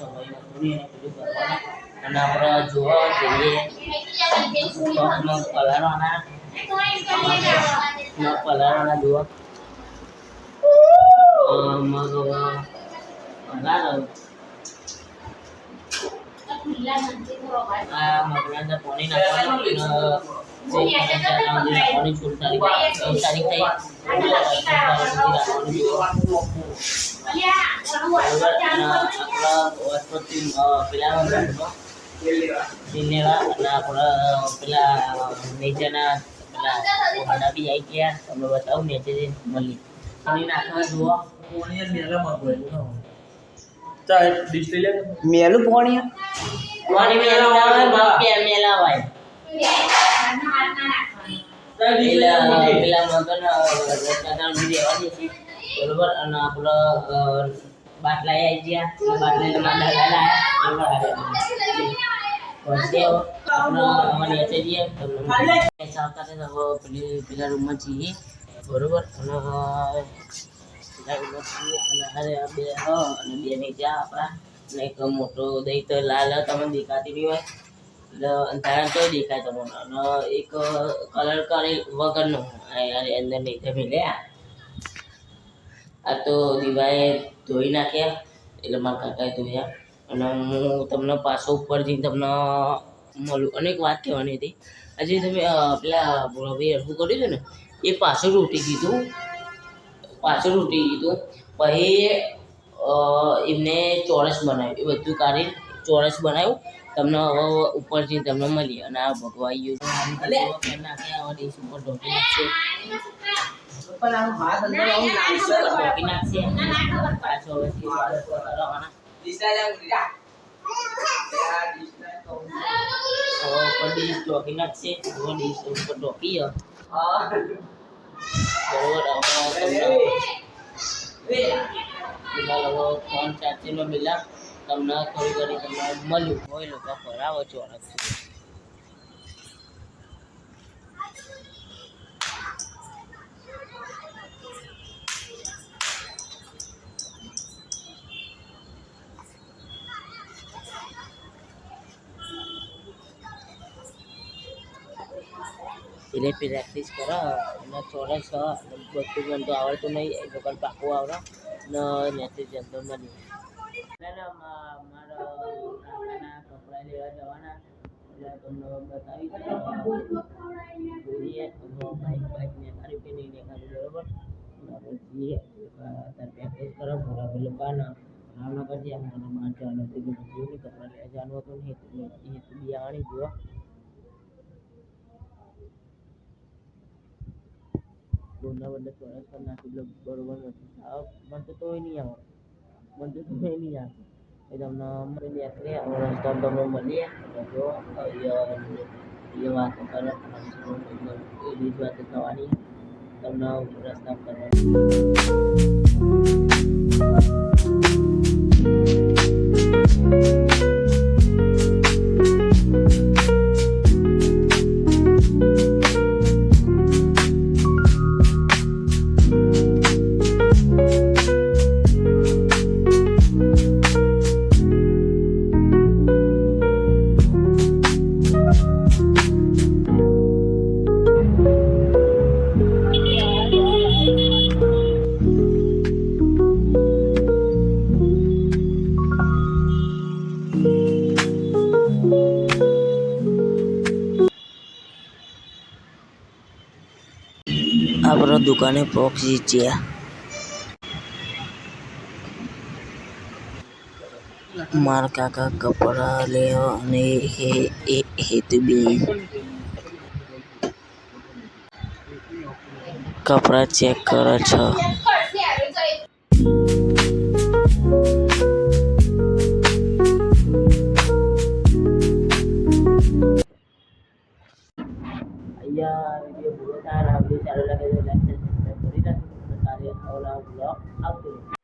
સફાઈ નથોની એને બધું કરવાનું અને આપણે જોવા જઈએ મગ પલાળવાના જોવા મગ પલાળો આ મગના અંદર પાણી નાખવાનું પાણી છૂટતાની તારીખ થઈ પેલા પેલા નીચેના પેલા બી આવી ગયા તમે બતાવું નીચે મળી નાખવા જુઓ મેલું પોણી પાણી મેલાવાય મેલાવાય પેલા મગન બરોબર અને આપણો બાટલા આવી ગયા પેલા રૂમમાં જઈએ બરોબર અને બે નહીં ત્યાં આપણા એક મોટો દહીં તો લાલ તમને દેખાતી બી હોય તારા તો દેખાય તમને અને એક કલર કરે વગરનો અંદર નહીં તમે લે આ તો દિવાએ ધોઈ નાખ્યા એટલે મારા કાકાએ ધોયા અને હું તમને પાછો ઉપર જઈને તમને મળું અને એક વાત કહેવાની હતી આજે તમે પેલા ભાઈ હરખું કર્યું છે ને એ પાછું તૂટી ગયું પછી એમને ચોરસ બનાવ્યું એ બધું કાઢી ચોરસ બનાવ્યું તમને હવે ઉપરથી તમને મળીએ અને આ ભગવાઈ ગયું નાખ્યા ડીશ ઉપર ઢોકી નાખશે પાછો ડીશ ઢોકી નાખશે ડીશ ઉપર ઢોકી બરોબર ફોન ચાર્જિંગમાં મિલા તમને થોડી ઘણી તમને મળ્યું હોય લોકો ફરાવો ચોરસ એને પ્રેક્ટિસ કરો અને ચોરસ બધું ગણતું આવડતું નહીં એ લોકો પાકું આવડે ને મેસેજ જંતર મળી મારા કાકાના કપડાં લેવા જવાના એટલે તમને બતાવી જોઈએ બાઇક દેખાડ્યું કે નહીં દેખાડ્યું બરોબર આપણે જઈએ અત્યારે પ્રેક્ટિસ કરો પૂરા પેલું કાના ભાવનગર જ્યાં મને બહાર જવાનું હતું કપડાં લેવા જવાનું હતું ને એ બી આવવાની જુઓ બોલના બદલે ચોરસ કરી નાખી બરોબર નથી મને તો તોય નહીં આવે મને તો તોય નહીં આવે એ તમને અમારે નીકળે રસ્તા તમને મળીએ જો એ વાતો કરો એ રીત વાતો થવાની તમને રસ્તા કરવાની આપણે દુકાને પહોંચી ગયા મારા કાકા કપડા લેવા અને હેતુબેન કપડા ચેક કરે છે અહીંયા વિડીયો પૂરો થાય વિડીયો ચાલુ લાગે તો લાઈક સબસ્ક્રાઈબ કરી નાખો અને કાર્ય આવતો